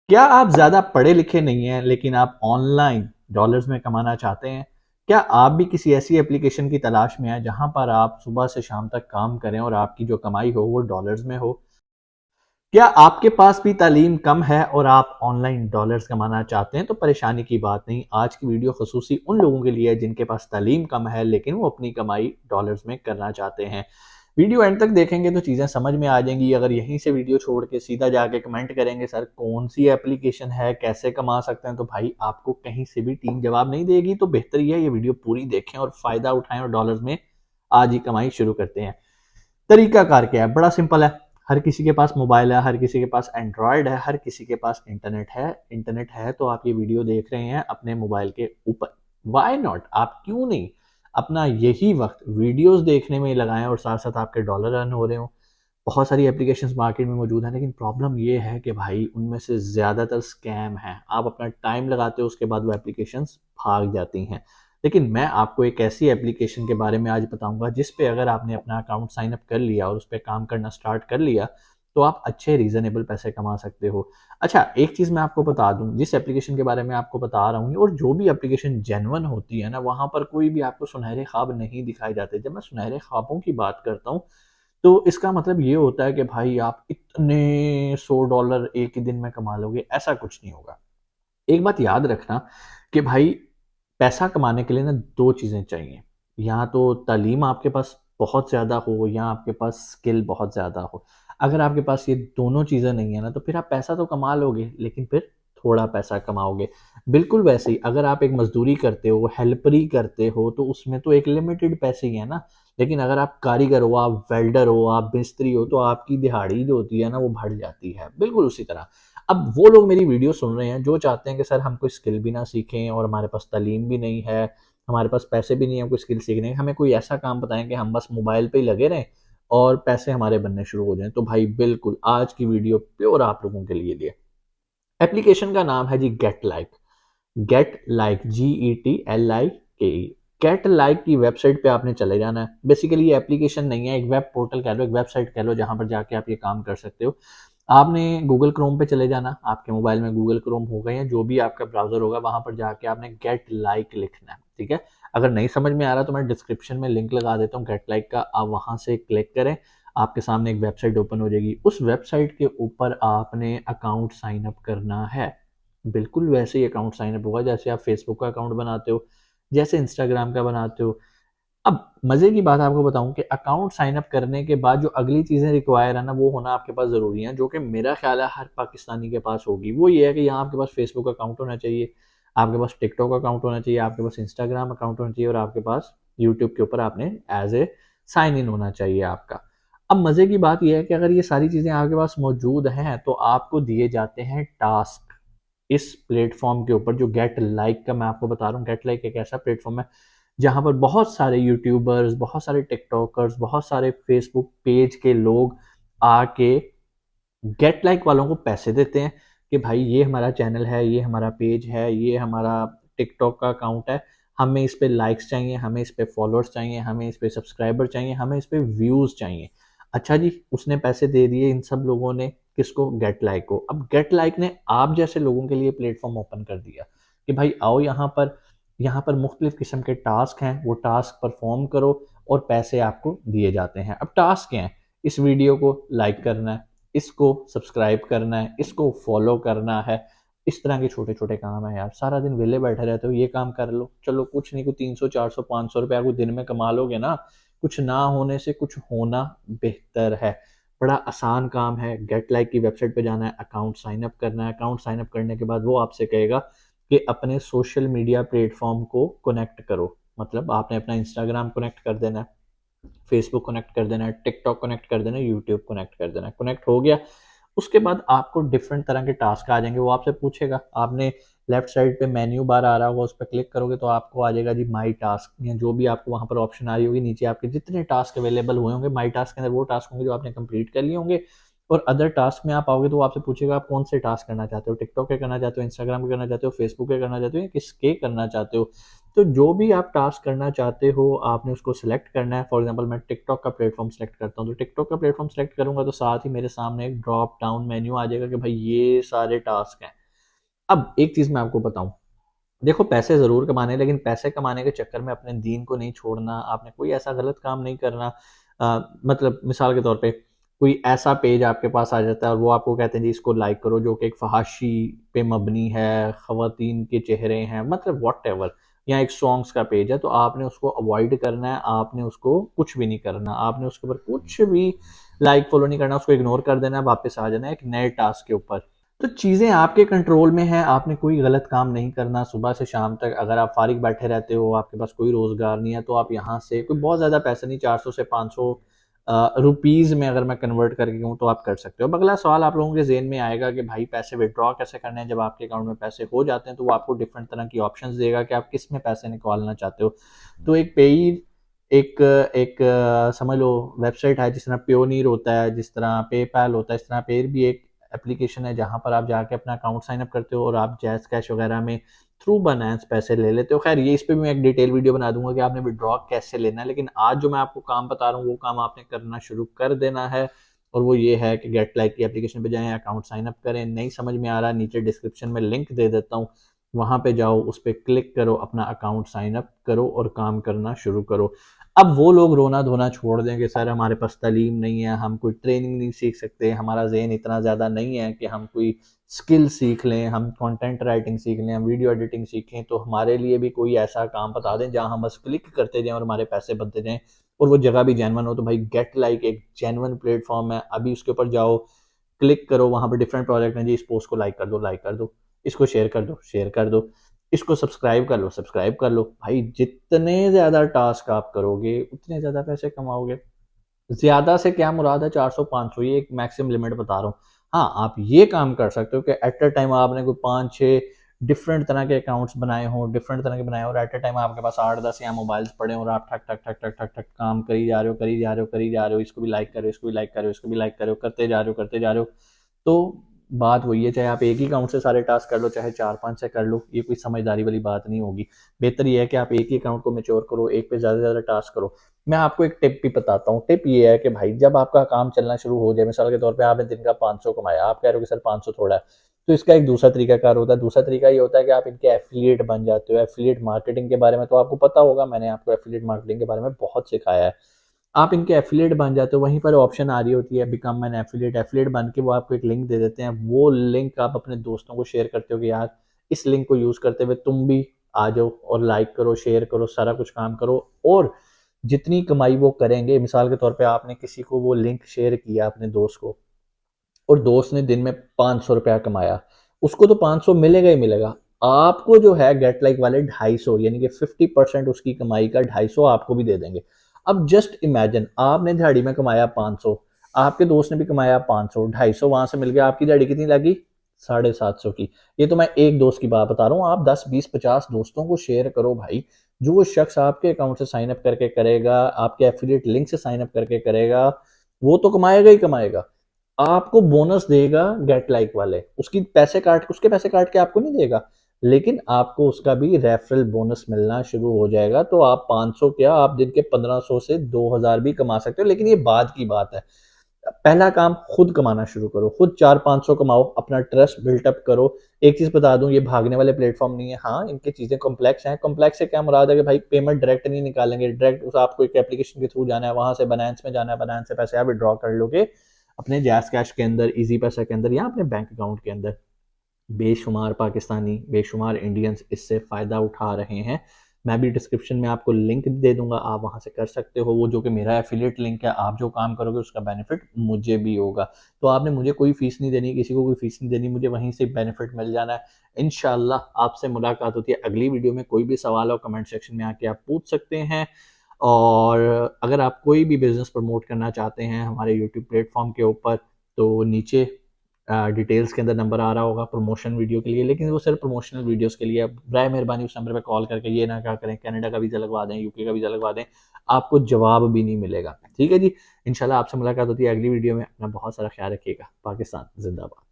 क्या आप ज़्यादा पढ़े लिखे नहीं हैं लेकिन आप ऑनलाइन डॉलर्स में कमाना चाहते हैं? क्या आप भी किसी ऐसी एप्लीकेशन की तलाश में हैं जहाँ पर आप सुबह से शाम तक काम करें और आपकी जो कमाई हो वो डॉलर्स में हो? क्या आपके पास भी तालीम कम है और आप ऑनलाइन डॉलर्स कमाना चाहते हैं? तो परेशानी की बात नहीं, आज की वीडियो ख़ुसूसी उन लोगों के लिए है जिनके पास तालीम कम है लेकिन वो अपनी कमाई डॉलर्स में करना चाहते हैं। वीडियो एंड तक देखेंगे तो चीज़ें समझ में आ जाएंगी। अगर यहीं से वीडियो छोड़ के सीधा जाके कमेंट करेंगे सर कौन सी एप्लीकेशन है, कैसे कमा सकते हैं, तो भाई आपको कहीं से भी टीम जवाब नहीं देगी। तो बेहतर ये है ये वीडियो पूरी देखें और फ़ायदा उठाएं और डॉलर्स में आज ही कमाई शुरू करते हैं। तरीकाकार क्या है? बड़ा सिंपल है। हर किसी के पास मोबाइल है, हर किसी के पास एंड्रॉयड है, हर किसी के पास इंटरनेट है। इंटरनेट है तो आप ये वीडियो देख रहे हैं अपने मोबाइल के ऊपर। Why not? आप क्यों नहीं अपना यही वक्त वीडियोस देखने में लगाएं और साथ साथ आपके डॉलर अर्न हो रहे हो। बहुत सारी एप्लीकेशंस मार्केट में मौजूद हैं लेकिन प्रॉब्लम ये है कि भाई उनमें से ज़्यादातर स्कैम हैं। आप अपना टाइम लगाते हो उसके बाद वो एप्लीकेशंस भाग जाती हैं। लेकिन मैं आपको एक ऐसी एप्लीकेशन के बारे में आज बताऊंगा जिस पे अगर आपने अपना अकाउंट साइन अप कर लिया और उस पर काम करना स्टार्ट कर लिया तो आप अच्छे रीजनेबल पैसे कमा सकते हो। अच्छा, एक चीज़ मैं आपको बता दूं, जिस एप्लीकेशन के बारे में आपको बता रहा हूँ और जो भी एप्लीकेशन जेन्युइन होती है ना वहां पर कोई भी आपको सुनहरे ख्वाब नहीं दिखाए जाते। जब मैं सुनहरे ख्वाबों की बात करता हूँ तो इसका मतलब ये होता है कि भाई आप इतने $100 एक ही दिन में कमा लोगे, ऐसा कुछ नहीं होगा। एक बात याद रखना कि भाई पैसा कमाने के लिए ना 2 चीज़ें चाहिए। या तो तालीम आपके पास बहुत ज़्यादा हो या आपके पास स्किल बहुत ज़्यादा हो। अगर आपके पास ये दोनों चीज़ें नहीं है ना तो फिर आप पैसा तो कमा लोगे लेकिन फिर थोड़ा पैसा कमाओगे। बिल्कुल वैसे ही अगर आप एक मज़दूरी करते हो, हेल्परी करते हो तो उसमें तो एक लिमिटेड पैसे ही है ना। लेकिन अगर आप कारीगर हो, आप वेल्डर हो, आप मिस्त्री हो तो आपकी दिहाड़ी जो होती है ना वो बढ़ जाती है। बिल्कुल उसी तरह अब वो लोग मेरी वीडियो सुन रहे हैं जो चाहते हैं कि सर हम कोई स्किल भी ना सीखें और हमारे पास तालीम भी नहीं है, हमारे पास पैसे भी नहीं है कोई स्किल सीखने के, हमें कोई ऐसा काम बताएं कि हम बस मोबाइल पे ही लगे रहें और पैसे हमारे बनने शुरू हो जाएं। तो भाई बिल्कुल आज की वीडियो प्योर आप लोगों के लिए एप्लीकेशन का नाम है जी Get Like. Get Like, GETLIKE। Get Like की वेबसाइट पे आपने चले जाना है। बेसिकली ये एप्लीकेशन नहीं है, एक वेब पोर्टल कह लो, एक वेबसाइट कह लो जहां पर जाके आप ये काम कर सकते हो। आपने गूगल क्रोम पे चले जाना, आपके मोबाइल में गूगल क्रोम होगा या जो भी आपका ब्राउजर होगा वहां पर जाके आपने गेट लाइक लिखना है, ठीक है। अगर नहीं समझ में आ रहा तो मैं डिस्क्रिप्शन में लिंक लगा देता हूँ गेट लाइक का, आप वहां से क्लिक करें, आपके सामने एक वेबसाइट ओपन हो जाएगी। उस वेबसाइट के ऊपर आपने अकाउंट साइन अप करना है। बिल्कुल वैसे ही अकाउंट साइन अप होगा जैसे आप फेसबुक का अकाउंट बनाते हो, जैसे इंस्टाग्राम का बनाते हो। अब मजे की बात आपको बताऊं कि अकाउंट साइन अप करने के बाद जो अगली चीजें रिक्वायर है ना वो होना आपके पास जरूरी है, जो कि मेरा ख्याल है हर पाकिस्तानी के पास होगी। वो ये है कि यहाँ आपके पास फेसबुक अकाउंट होना चाहिए, आपके पास टिकटॉक अकाउंट होना चाहिए, आपके पास इंस्टाग्राम अकाउंट होना चाहिए और आपके पास यूट्यूब के ऊपर आपने एज ए साइन इन होना चाहिए आपका। अब मजे की बात यह है कि अगर ये सारी चीजें आपके पास मौजूद हैं तो आपको दिए जाते हैं टास्क इस प्लेटफॉर्म के ऊपर जो गेट लाइक का मैं आपको बता रहा हूँ। गेट लाइक एक ऐसा प्लेटफॉर्म है जहां पर बहुत सारे यूट्यूबर्स, बहुत सारे टिकटॉकर्स, बहुत सारे फेसबुक पेज के लोग आके गेट लाइक वालों को पैसे देते हैं कि भाई ये हमारा चैनल है, ये हमारा पेज है, ये हमारा टिकटॉक का अकाउंट है, हमें इस पे लाइक्स चाहिए, हमें इस पे फॉलोअर्स चाहिए, हमें इस पे सब्सक्राइबर चाहिए, हमें इस पे व्यूज चाहिए। अच्छा जी, उसने पैसे दे दिए इन सब लोगों ने किसको? गेट लाइक को। अब गेट लाइक ने आप जैसे लोगों के लिए प्लेटफॉर्म ओपन कर दिया कि भाई आओ यहाँ पर मुख्तलिफ किस्म के टास्क हैं, वो टास्क परफॉर्म करो और पैसे आपको दिए जाते हैं। अब टास्क क्या है? इस वीडियो को लाइक करना है, इसको सब्सक्राइब करना है, इसको फॉलो करना है। इस तरह के छोटे छोटे काम है यार। सारा दिन वेले बैठे रहते हो, ये काम कर लो, चलो कुछ नहीं, कुछ 300 400 500 रुपया कुछ दिन में कमा लोगे ना। कुछ ना होने से कुछ होना बेहतर है। बड़ा आसान काम है। गेट लाइक की वेबसाइट पे जाना है, अकाउंट साइन अप करना है। अकाउंट साइन अप करने के बाद वो आपसे कहेगा कि अपने सोशल मीडिया प्लेटफॉर्म को कनेक्ट करो। मतलब आपने अपना इंस्टाग्राम कनेक्ट कर देना है, फेसबुक कनेक्ट कर देना है, टिकटॉक कनेक्ट कर देना है, यूट्यूब कनेक्ट कर देना है। कनेक्ट हो गया, उसके बाद आपको डिफरेंट तरह के टास्क आ जाएंगे। वो आपसे पूछेगा, आपने लेफ्ट साइड पे मेन्यू बार आ रहा होगा, उस पर क्लिक करोगे तो आपको आ जाएगा जी माई टास्क, या जो भी आपको वहां पर ऑप्शन आ रही होगी नीचे आपके जितने टास्क अवेलेबल हुए होंगे माई टास्क के अंदर वो टास्क होंगे जो आपने कंप्लीट कर लिए होंगे। और अदर टास्क में आप आओगे तो वो आपसे पूछेगा आप कौन से टास्क करना चाहते हो, टिकटॉक के करना चाहते हो, इंस्टाग्राम के करना चाहते हो, फेसबुक के करना चाहते हो या किसके करना चाहते हो। तो जो भी आप टास्क करना चाहते हो आपने उसको सिलेक्ट करना है। फॉर एग्जांपल मैं टिकटॉक का प्लेटफॉर्म सेलेक्ट करता हूँ तो टिकटॉक का प्लेटफॉर्म सेलेक्ट करूंगा तो साथ ही मेरे सामने एक ड्रॉप डाउन मेन्यू आ जाएगा कि भाई ये सारे टास्क हैं, अब एक चीज़ मैं आपको बताऊँ, देखो पैसे ज़रूर कमाने हैं, लेकिन पैसे कमाने के चक्कर में अपने दीन को नहीं छोड़ना, आपने कोई ऐसा गलत काम नहीं करना। मतलब मिसाल के तौर पे कोई ऐसा पेज आपके पास आ जाता है और वो आपको कहते हैं जी इसको लाइक करो, जो कि एक फ़हाशी पे मबनी है, ख़वातीन के चेहरे हैं, मतलब व्हाटएवर, या एक सॉन्ग्स का पेज है, तो आपने उसको अवॉइड करना है, आपने उसको कुछ भी नहीं करना, आपने उसके ऊपर कुछ भी लाइक फ़ॉलो नहीं करना, उसको इग्नोर कर देना है, वापस आ जाना है एक नए टास्क के ऊपर। तो चीज़ें आपके कंट्रोल में हैं, आपने कोई गलत काम नहीं करना। सुबह से शाम तक अगर आप फ़ारिग बैठे रहते हो, आपके पास कोई रोज़गार नहीं है, तो आप यहाँ से कोई बहुत ज़्यादा पैसा नहीं, 400 से 500 रुपीज़ में अगर मैं कन्वर्ट करके कहूँ तो आप कर सकते हो। अब अगला सवाल आप लोगों के ज़हन में आएगा कि भाई पैसे विथड्रॉ कैसे करने हैं? जब आपके अकाउंट में पैसे हो जाते हैं, तो वो आपको डिफरेंट तरह की ऑप्शंस देगा कि आप किस में पैसे निकालना चाहते हो। तो एक पेय एक एक समझ लो वेबसाइट है, जिस तरह पेयोनीर होता है, जिस तरह पेपैल होता है, इस तरह पेयर भी एक एप्लीकेशन है जहाँ पर आप जाके अपना अकाउंट साइन अप करते हो और आप जैज़ कैश वगैरह में थ्रू बाइनेंस पैसे ले लेते हो। खैर ये इस पे भी मैं एक डिटेल वीडियो बना दूंगा कि आपने विड्रॉ कैसे लेना है, लेकिन आज जो मैं आपको काम बता रहा हूँ वो काम आपने करना शुरू कर देना है। और वो ये है कि गेट लाइक की एप्लीकेशन पे जाएं, अकाउंट साइन अप करें। नहीं समझ में आ रहा, नीचे डिस्क्रिप्शन में लिंक दे देता हूँ, वहां पे जाओ, उस पर क्लिक करो, अपना अकाउंट साइन अप करो और काम करना शुरू करो। अब वो लोग रोना धोना छोड़ दें कि सर हमारे पास तालीम नहीं है, हम कोई ट्रेनिंग नहीं सीख सकते, हमारा ज़हन इतना ज़्यादा नहीं है कि हम कोई स्किल सीख लें, हम कंटेंट राइटिंग सीख लें, हम वीडियो एडिटिंग सीखें, तो हमारे लिए भी कोई ऐसा काम बता दें जहां हम बस क्लिक करते जाएं और हमारे पैसे बनते जाएं और वो जगह भी जेन्युइन हो। तो भाई गेट लाइक एक जेन्युइन प्लेटफॉर्म है, अभी उसके ऊपर जाओ, क्लिक करो, वहां पर डिफरेंट प्रोजेक्ट हैं जी, इस पोस्ट को लाइक कर दो, लाइक कर दो, इसको शेयर कर दो, शेयर कर दो, इसको सब्सक्राइब कर लो, सब्सक्राइब कर लो। भाई जितने ज्यादा टास्क आप करोगे उतने ज्यादा पैसे कमाओगे। ज्यादा से क्या मुराद है, 400 500, ये एक मैक्सिमम लिमिट बता रहा हूँ। हाँ आप ये काम कर सकते हो कि एट अ टाइम आपने कोई 5 6 डिफरेंट तरह के अकाउंट्स बनाए हों, डिफरेंट तरह के बनाए हो, और एट अ टाइम आपके पास 8 10 या मोबाइल्स पड़े हो और आप ठक ठक ठक ठक ठक ठक काम करी जा रहे हो, करी जा रहे हो, करी जा रहे हो, इसको भी लाइक करो, इसको भी लाइक करो, इसको भी लाइक करो, करते जा रहे हो, करते जा रहे हो। तो बात वही है, चाहे आप एक ही अकाउंट से सारे टास्क कर लो, चाहे 4 5 से कर लो, ये कोई समझदारी वाली बात नहीं होगी। बेहतर ये है कि आप एक ही अकाउंट को मेच्योर करो, एक पे ज्यादा से ज्यादा टास्क करो। मैं आपको एक टिप भी बताता हूँ। टिप ये है कि भाई जब आपका काम चलना शुरू हो जाए, मिसाल के तौर पे आपने दिन का 500 कमाया, आप कह रहे हो कि सर 500 थोड़ा है, तो इसका एक दूसरा तरीकाकार होता है। दूसरा तरीका ये होता है कि आप इनके एफिलिएट बन जाते हो। एफिलिएट मार्केटिंग के बारे में तो आपको पता होगा, मैंने आपको एफिलिएट मार्केटिंग के बारे में बहुत सिखाया है। आप इनके एफिलिएट बन जाते हो, वहीं पर ऑप्शन आ रही होती है बिकम एन एफिलिएट। एफिलिएट बन के वो आपको एक लिंक दे देते हैं, वो लिंक आप अपने दोस्तों को शेयर करते हो कि यार इस लिंक को यूज करते हुए तुम भी आ जाओ और लाइक करो, शेयर करो, सारा कुछ काम करो। और जितनी कमाई वो करेंगे, मिसाल के तौर पे आपने किसी को वो लिंक शेयर किया अपने दोस्त को, और दोस्त ने दिन में 500 रुपया कमाया, उसको तो 500 मिलेगा ही मिलेगा। आपको जो है गेट लाइक वाले 250, यानी कि 50% उसकी कमाई का 250 आपको भी दे देंगे। अब जस्ट इमेजिन, आपने दिहाड़ी में कमाया 500, आपके दोस्त ने भी कमाया 500, 250 वहां से मिल गया, आपकी दिहाड़ी कितनी लगी, 750 की। ये तो मैं एक दोस्त की बात बता रहा हूँ, आप 10 20 50 दोस्तों को शेयर करो भाई। जो वो शख्स आपके अकाउंट से साइन अप करके करेगा, आपके एफिलिएट लिंक से साइन अप करके करेगा, वो तो कमाएगा ही कमाएगा, आपको बोनस देगा गेट लाइक वाले, उसके पैसे काट के आपको नहीं देगा, लेकिन आपको उसका भी रेफरल बोनस मिलना शुरू हो जाएगा। तो आप 500 क्या, आप दिन के 1500 से 2000 भी कमा सकते हो। लेकिन ये बाद की बात है, पहला काम खुद कमाना शुरू करो, खुद 4 500 कमाओ, अपना ट्रस्ट बिल्टअप करो। एक चीज बता दूं, ये भागने वाले प्लेटफॉर्म नहीं है। हाँ इनकी चीजें कॉम्प्लेक्स हैं। कॉम्प्लेक्स से क्या मुराद है कि भाई पेमेंट डायरेक्ट नहीं निकालेंगे, डायरेक्ट आपको एक एप्लीकेशन के थ्रू जाना है, वहां से बनांस में जाना है, बनांस से पैसे आप विड्रॉ कर लोगे अपने जैस कैश के अंदर, इजी पैसा के अंदर, या अपने बैंक अकाउंट के अंदर। बेशुमार पाकिस्तानी, बेशुमार इंडियंस इससे फ़ायदा उठा रहे हैं। मैं भी डिस्क्रिप्शन में आपको लिंक दे दूंगा, आप वहां से कर सकते हो। वो जो कि मेरा एफिलिएट लिंक है, आप जो काम करोगे उसका बेनिफिट मुझे भी होगा। तो आपने मुझे कोई फीस नहीं देनी, किसी को कोई फीस नहीं देनी, मुझे वहीं से बेनिफिट मिल जाना है। इंशाल्लाह आपसे मुलाकात होती है अगली वीडियो में। कोई भी सवाल हो कमेंट सेक्शन में आके आप पूछ सकते हैं। और अगर आप कोई भी बिजनेस प्रमोट करना चाहते हैं हमारे यूट्यूब प्लेटफॉर्म के ऊपर, तो नीचे डिटेल्स के अंदर नंबर आ रहा होगा प्रमोशन वीडियो के लिए। लेकिन वो सिर्फ प्रमोशनल वीडियोस के लिए, बराए मेहरबानी उस नंबर पे कॉल करके ये ना क्या करें कनाडा का वीज़ा लगवा दें, यूके का वीज़ा लगवा दें, आपको जवाब भी नहीं मिलेगा। ठीक है जी, इंशाल्लाह आपसे मुलाकात होती है अगली वीडियो में। अपना बहुत सारा ख्याल रखिएगा। पाकिस्तान जिंदाबाद।